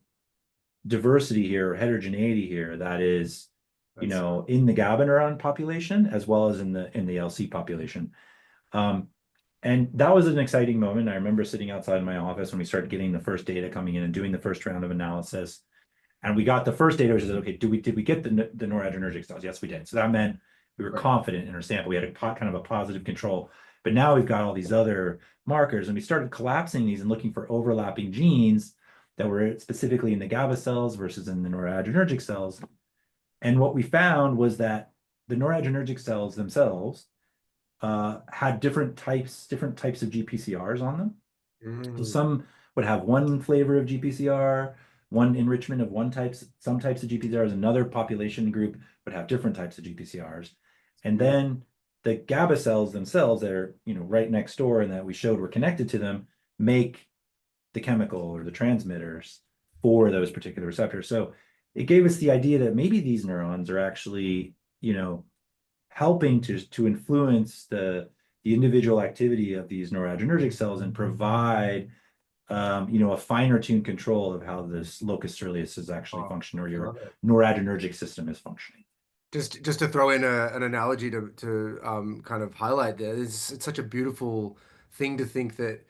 diversity here, heterogeneity here that is, That's in the GABA neuron population as well as in the LC population. And that was an exciting moment. I remember sitting outside my office when we started getting the first data coming in and doing the first round of analysis. And we got the first data, which is okay, did we get the noradrenergic cells? Yes, we did. So that meant we were right. confident in our sample. We had a kind of a positive control. But now we've got all these other markers, and we started collapsing these and looking for overlapping genes that were specifically in the GABA cells versus in the noradrenergic cells. And what we found was that the noradrenergic cells themselves had different types of GPCRs on them. So Mm. some would have one flavor of GPCR, one enrichment of some types of GPCRs. Another population group would have different types of GPCRs. And Mm. then the GABA cells themselves that are, right next door and that we showed were connected to them make the chemical or the transmitters for those particular receptors. So it gave us the idea that maybe these neurons are actually, helping to influence the individual activity of these noradrenergic cells and provide a finer tuned control of how this locus coeruleus is actually Oh, functioning, or your love it. noradrenergic system is functioning. Just to throw in an analogy to kind of highlight there, it's such a beautiful thing to think that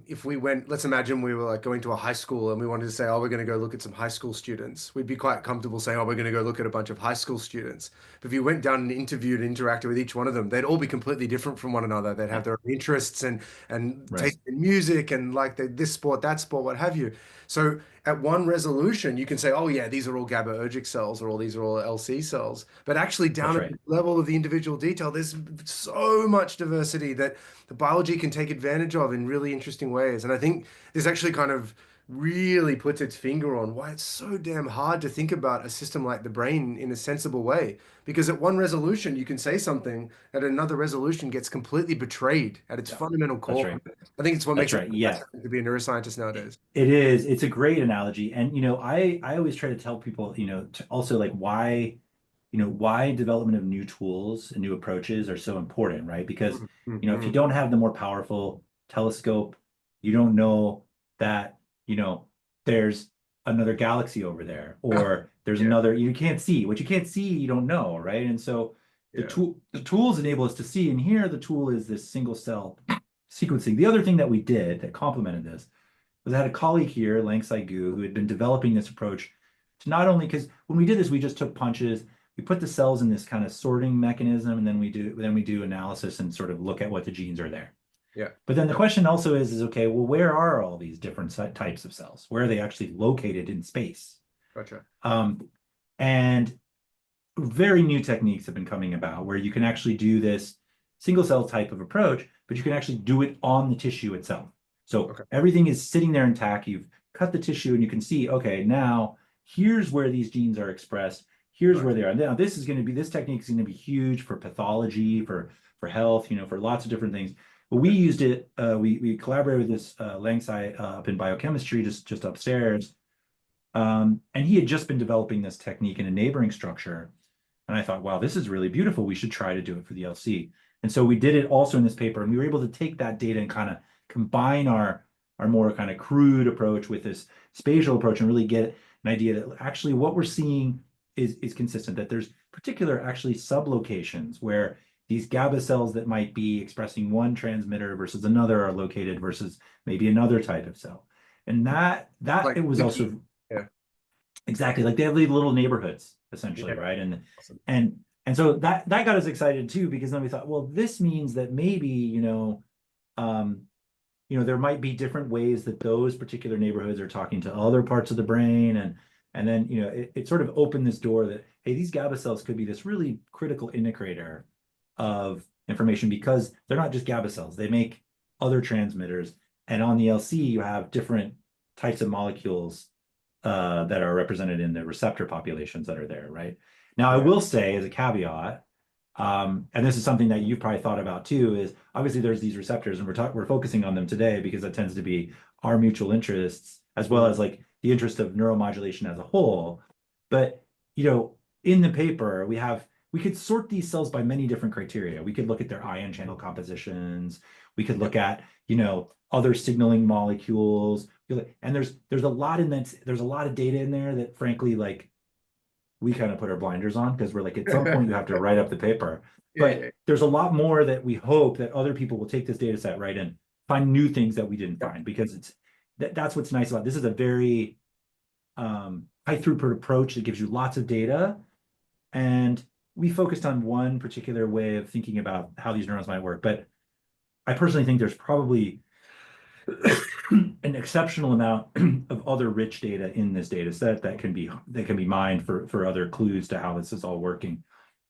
if we went, let's imagine we were like going to a high school and we wanted to say, oh, we're going to go look at some high school students. We'd be quite comfortable saying, oh, we're going to go look at a bunch of high school students. But if you went down and interviewed and interacted with each one of them, they'd all be completely different from one another. They'd have Yeah, their own interests and right, taste in music and like this sport, that sport, what have you. So at one resolution, you can say, oh, yeah, these are all GABAergic cells or all these are all LC cells. But actually, down that's at right. the level of the individual detail, there's so much diversity that the biology can take advantage of in really interesting ways. And I think this actually kind of really puts its finger on why it's so damn hard to think about a system like the brain in a sensible way. Because at one resolution, you can say something, at another resolution gets completely betrayed at its Yeah, fundamental that's core. right. I think it's what That's makes it right. Yeah. fascinating to be a neuroscientist nowadays. It is. It's a great analogy. And I always try to tell people, to also like why development of new tools and new approaches are so important, right? Because, if you Mm-hmm. don't have the more powerful telescope, you don't know that, there's another galaxy over there, or there's Yeah, another, you can't see. What you can't see, you don't know, right? And so yeah, the tools enable us to see, and here the tool is this single cell sequencing. The other thing that we did that complemented this was I had a colleague here, Lang Gu, who had been developing this approach to not only, because when we did this, we just took punches, we put the cells in this kind of sorting mechanism, and then we do analysis and sort of look at what the genes are there. yeah. But then the question also is okay, well, where are all these different types of cells? Where are they actually located in space? Gotcha. And very new techniques have been coming about where you can actually do this single cell type of approach, but you can actually do it on the tissue itself. So Okay. everything is sitting there intact. You've cut the tissue and you can see, okay, now here's where these genes are expressed. Here's Right. where they are. Now this technique is going to be huge for pathology, for health, for lots of different things. But we used it. We collaborated with this Langsai up in biochemistry, just upstairs, And he had just been developing this technique in a neighboring structure. And I thought, wow, this is really beautiful. We should try to do it for the LC. And so we did it also in this paper, and we were able to take that data and kind of combine our more kind of crude approach with this spatial approach and really get an idea that actually what we're seeing is consistent, that there's particular actually sublocations where these GABA cells that might be expressing one transmitter versus another are located versus maybe another type of cell. And that Like it was clicky. also Yeah. exactly like they have these little neighborhoods essentially, Yeah. right? Awesome. And so that got us excited too, because then we thought, well, this means that maybe, um, there might be different ways that those particular neighborhoods are talking to other parts of the brain. And then, it sort of opened this door that, hey, these GABA cells could be this really critical integrator of information because they're not just GABA cells. They make other transmitters. And on the LC, you have different types of molecules that are represented in the receptor populations that are there, right? Now, I Yeah. will say as a caveat, and this is something that you've probably thought about too, is obviously there's these receptors, and we're focusing on them today because that tends to be our mutual interests as well Mm. as like the interest of neuromodulation as a whole. But in the paper, we could sort these cells by many different criteria. We could look at their ion channel compositions. We could Yeah. look at other signaling molecules. And there's a lot in that. There's a lot of data in there that, frankly, like we kind of put our blinders on because we're like, at some point you have to write up the paper. Yeah. But Yeah. there's a lot more that we hope that other people will take this data set, right, and find new things that we didn't Yeah. find because that's what's nice about this is a very high throughput approach that gives you lots of data. And we focused on one particular way of thinking about how these neurons might work. But I personally think there's probably an exceptional amount of other rich data in this data set that can be mined for other clues to how this is all working.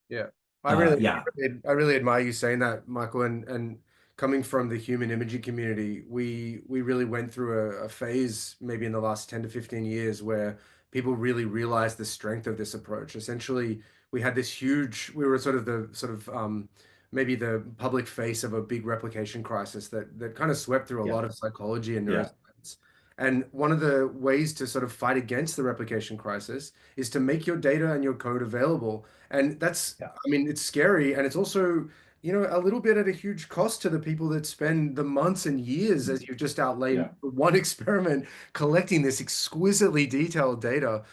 Yeah. I really, Yeah, I really admire you saying that, Michael. And coming from the human imaging community, we really went through a phase maybe in the last 10 to 15 years where people really realized the strength of this approach. Essentially, we had this huge, we were sort of maybe the public face of a big replication crisis that kind of swept through a yeah, lot of psychology and yeah, neuroscience. And one of the ways to sort of fight against the replication crisis is to make your data and your code available. And that's, yeah, I mean, it's scary, and it's also, a little bit at a huge cost to the people that spend the months and years, as you've just outlined, yeah, for one experiment, collecting this exquisitely detailed data.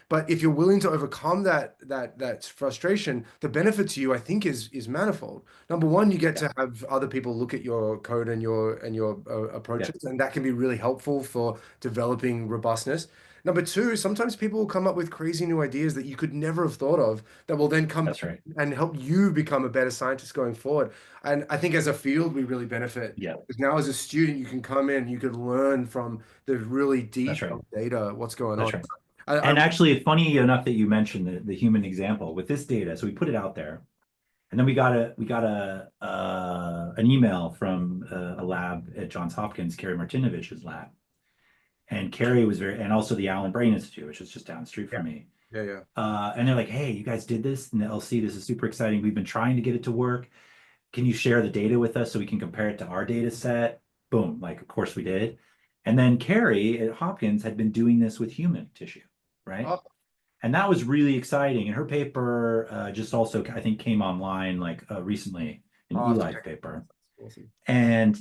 But if you're willing to overcome that frustration, the benefit to you, I think, is manifold. Number one, you get yeah, to have other people look at your code and your yeah, approaches, and that can be really helpful for developing robustness. Number two, sometimes people will come up with crazy new ideas that you could never have thought of that will then come that's right. and help you become a better scientist going forward. And I think as a field, we really benefit Yeah, because now as a student, you can come in, you can learn from the really that's right. detailed data, what's going on. That's right. I And actually, funny enough that you mentioned the human example with this data. So we put it out there, and then we got an email from a lab at Johns Hopkins, Kerry Martinovich's lab. And Kerry was and also the Allen Brain Institute, which is just down the street yeah, from me. yeah, yeah. And they're like, hey, you guys did this in the LC. This is super exciting. We've been trying to get it to work. Can you share the data with us so we can compare it to our data set? Boom, like, of course we did. And then Carrie at Hopkins had been doing this with human tissue, right? Oh, And that was really exciting. And her paper just also, I think, came online like recently, an I'll have to Eli's check it out. paper. That's awesome. And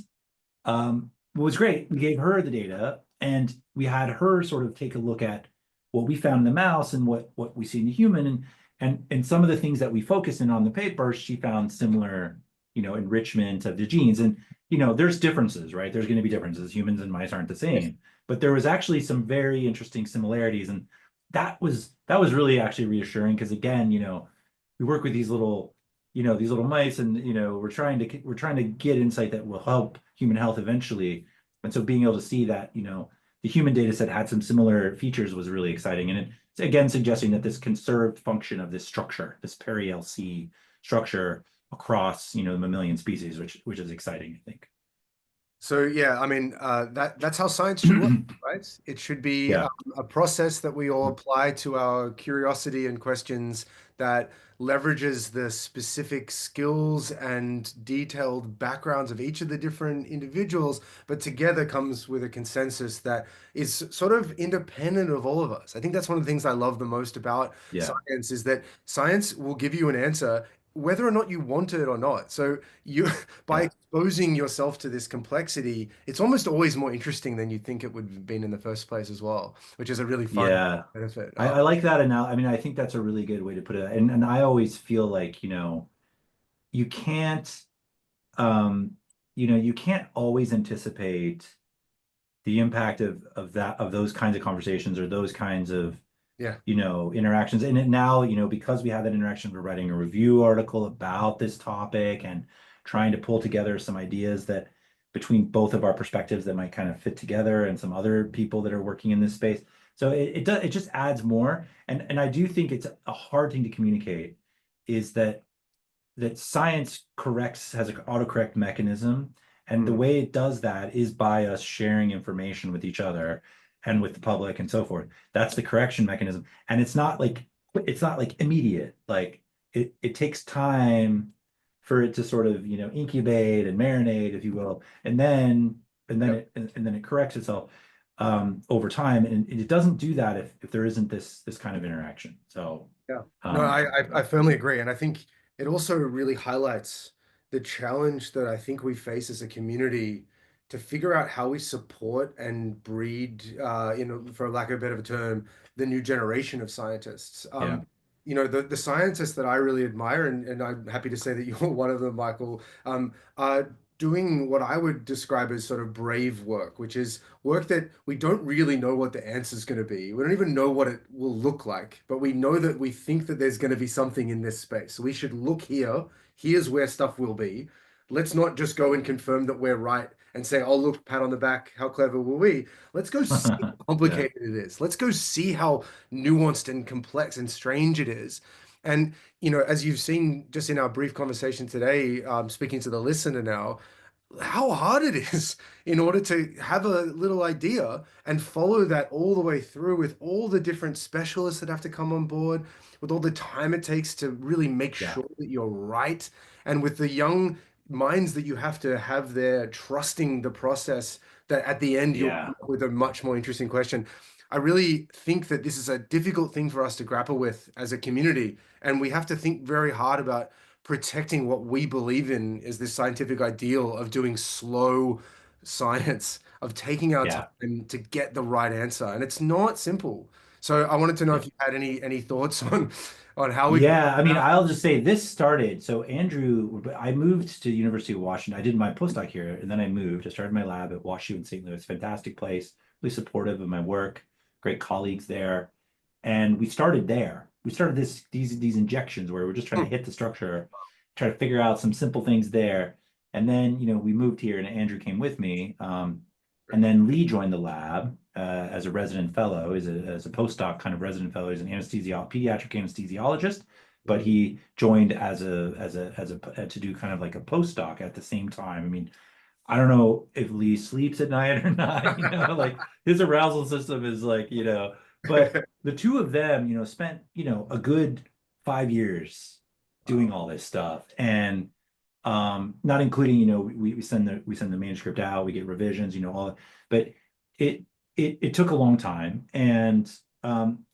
what was great, we gave her the data and we had her sort of take a look at what we found in the mouse and what we see in the human. And some of the things that we focus in on the paper, she found similar, enrichment of the genes. And, there's differences, right? There's going to be differences. Humans and mice aren't the Yes. same. But there was actually some very interesting similarities. And that was really actually reassuring because again, we work with these little mice and we're trying to get insight that will help human health eventually. And so being able to see that, the human data set had some similar features was really exciting. And it's again suggesting that this conserved function of this structure, this peri-LC structure across, the mammalian species, which is exciting, I think. So yeah, I mean that's how science should work, right? It should be Yeah, a process that we all apply to our curiosity and questions that leverages the specific skills and detailed backgrounds of each of the different individuals, but together comes with a consensus that is sort of independent of all of us. I think that's one of the things I love the most about yeah, science is that science will give you an answer whether or not you want it or not. So you by yeah, exposing yourself to this complexity, it's almost always more interesting than you think it would have been in the first place as well, which is a really fun yeah. benefit. I like that. And now, I mean, I think that's a really good way to put it. And I always feel like, you can't, um, you can't always anticipate the impact of those kinds of conversations or those kinds of Yeah. interactions. And now, because we have that interaction, we're writing a review article about this topic and trying to pull together some ideas that between both of our perspectives that might kind of fit together and some other people that are working in this space. So it just adds more. And I do think it's a hard thing to communicate is that science has an autocorrect mechanism. And the Mm. way it does that is by us sharing information with each other and with the public and so forth. That's the correction mechanism. And it's not like immediate. Like it takes time for it to sort of, incubate and marinate, if you will. Yep. And then it corrects itself over time. And it doesn't do that if there isn't this kind of interaction. So Yeah. No, um I firmly agree. And I think it also really highlights the challenge that I think we face as a community to figure out how we support and breed, for lack of a better term, the new generation of scientists. yeah, The scientists that I really admire, and I'm happy to say that you're one of them, Michael, are doing what I would describe as sort of brave work, which is work that we don't really know what the answer is going to be. We don't even know what it will look like, but we know that we think that there's going to be something in this space. So we should look here. Here's where stuff will be. Let's not just go and confirm that we're right and say, oh, look, pat on the back. How clever were we? Let's go see how yeah, complicated it is. Let's go see how nuanced and complex and strange it is. And, as you've seen just in our brief conversation today, speaking to the listener now, how hard it is in order to have a little idea and follow that all the way through with all the different specialists that have to come on board, with all the time it takes to really make yeah, sure that you're right, and with the young minds that you have to have there trusting the process that at the end you'll yeah. come up with a much more interesting question. I really think that this is a difficult thing for us to grapple with as a community, and we have to think very hard about protecting what we believe in is this scientific ideal of doing slow science, of taking our Yeah. time to get the right answer. And it's not simple. So I wanted to know Yeah. if you had any thoughts on how we can. Yeah, I mean, I'll just say this started. So Andrew, I moved to the University of Washington. I did my postdoc here, and then I moved. I started my lab at WashU St. Louis. Fantastic place, really supportive of my work, great colleagues there. And we started there. We started these injections where we're just trying to hit the structure, try to figure out some simple things there. And then, we moved here and Andrew came with me. And then Lee joined the lab as a resident fellow, as a postdoc kind of resident fellow. He's an pediatric anesthesiologist, but Mm. he joined to do kind of like a postdoc at the same time. I mean, I don't know if Lee sleeps at night or not, like his arousal system is like, but the two of them, spent, a good 5 years doing Wow. all this stuff. And not including, we send the manuscript out, we get revisions, all, but it it took a long time. And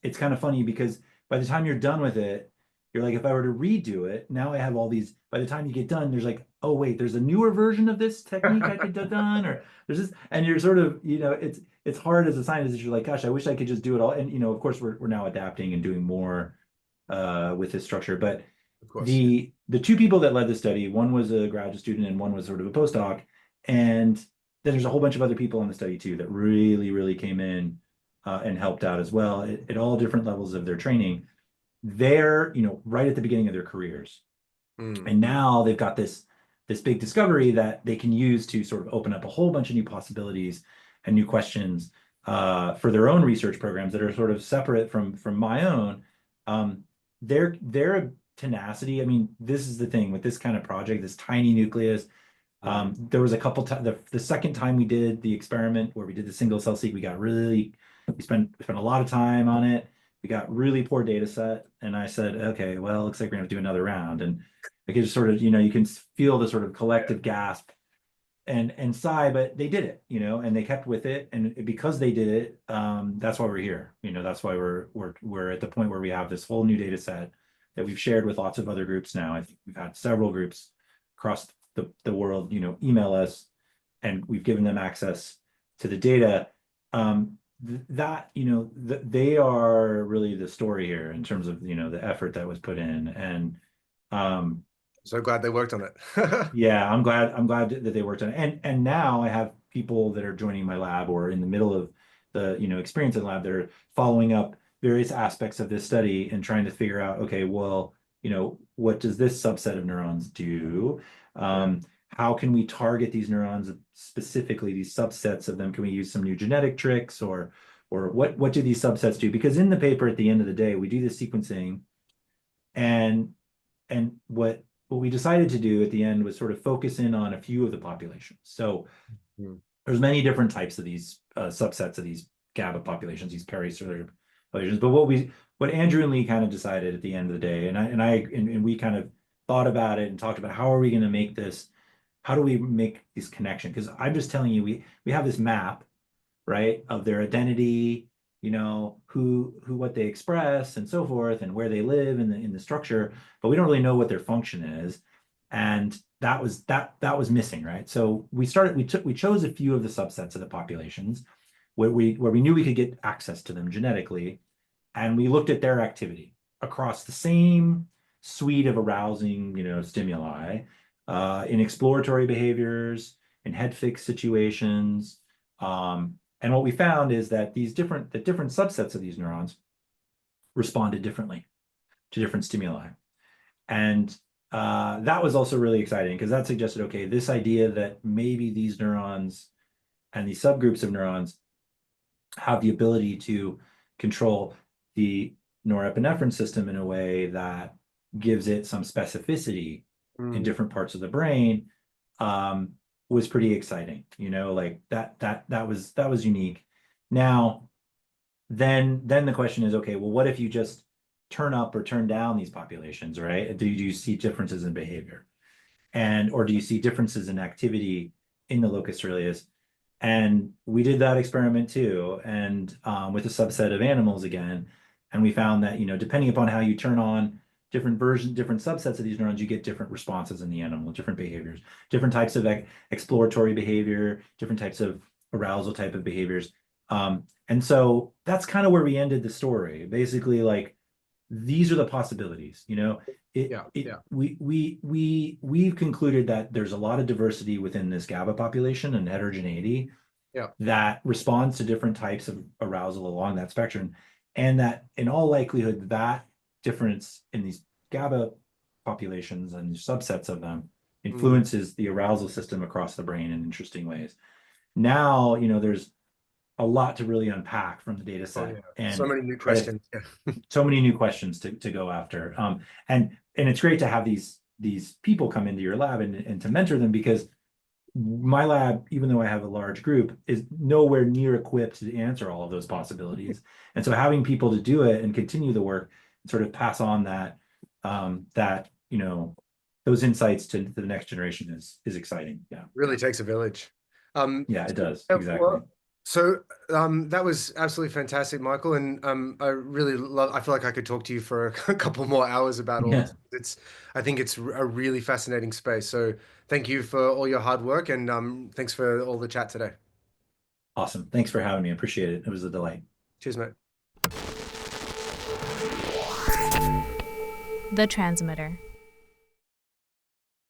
it's kind of funny because by the time you're done with it, you're like, if I were to redo it, now I have all these, by the time you get done, there's like, oh wait, there's a newer version of this technique I could have done, or there's this, and you're sort of, it's hard as a scientist, you're like, gosh, I wish I could just do it all. And of course we're now adapting and doing more with this structure. But Of course. Yeah. the two people that led the study, one was a graduate student and one was sort of a postdoc. And then there's a whole bunch of other people in the study too that really, really came in and helped out as well at all different levels of their training. They're, right at the beginning of their careers. Mm. And now they've got this big discovery that they can use to sort of open up a whole bunch of new possibilities and new questions for their own research programs that are sort of separate from my own. Their tenacity. I mean, this is the thing with this kind of project, this tiny nucleus. There was a couple times, the second time we did the experiment where we did the single cell seq, we spent a lot of time on it. We got really poor data set. And I said, okay, well, it looks like we're gonna have to do another round. And I could just sort of, you can feel the sort of Yeah. collective gasp and sigh, but they did it, and they kept with it. And because they did it, that's why we're here. That's why we're at the point where we have this whole new data set that we've shared with lots of other groups now. I think we've had several groups across the world, email us, and we've given them access to the data. They are really the story here in terms of the effort that was put in. And um, So glad they worked on it. yeah, I'm glad that they worked on it. And now I have people that are joining my lab or in the middle of the, experience in the lab that are following up various aspects of this study and trying to figure out, okay, well, what does this subset of neurons do? Yeah. How can we target these neurons specifically, these subsets of them? Can we use some new genetic tricks, or what do these subsets do? Because in the paper at the end of the day, we do the sequencing, and what we decided to do at the end was sort of focus in on a few of the populations. So Mm. there's many different types of these subsets of these GABA populations, these pericellular populations. But what Andrew and Lee kind of decided at the end of the day, and we kind of thought about it and talked about how are we going to make this, how do we make this connection? Because I'm just telling you, we have this map, right, of their identity, who what they express and so forth, and where they live in the structure, but we don't really know what their function is. And that was missing, right? So we chose a few of the subsets of the populations where we knew we could get access to them genetically, and we looked at their activity across the same suite of arousing, stimuli, in exploratory behaviors, in head fix situations. And what we found is that the different subsets of these neurons responded differently to different stimuli. And that was also really exciting because that suggested, okay, this idea that maybe these neurons and these subgroups of neurons have the ability to control the norepinephrine system in a way that gives it some specificity in Mm. different parts of the brain, um, was pretty exciting. Like that was unique. Now, then the question is, okay, well, what if you just turn up or turn down these populations, right? Do you see differences in behavior? Or do you see differences in activity in the locus coeruleus? And we did that experiment too, and with a subset of animals again, and we found that depending upon how you turn on different subsets of these neurons, you get different responses in the animal, different behaviors, different types of exploratory behavior, different types of arousal type of behaviors. And so that's kind of where we ended the story. Basically, like, these are the possibilities. Yeah. Yeah. We've concluded that there's a lot of diversity within this GABA population and heterogeneity Yeah. that responds to different types of arousal along that spectrum, and that in all likelihood that difference in these GABA populations and subsets of them Mm. influences the arousal system across the brain in interesting ways. Now, there's a lot to really unpack from the data Oh set yeah. So and many new try to questions. Yeah. so many new questions to go after. And it's great to have these people come into your lab and to mentor them, because my lab, even though I have a large group, is nowhere near equipped to answer all of those possibilities. And so having people to do it and continue the work and sort of pass on that those insights to the next generation is exciting. Yeah. Really takes a village. Yeah, it does. Exactly. Well, so that was absolutely fantastic, Michael, and I really love. I feel like I could talk to you for a couple more hours about all Yeah. this. I think it's a really fascinating space. So thank you for all your hard work, and thanks for all the chat today. Awesome. Thanks for having me. I appreciate it. It was a delight. Cheers, mate. The Transmitter.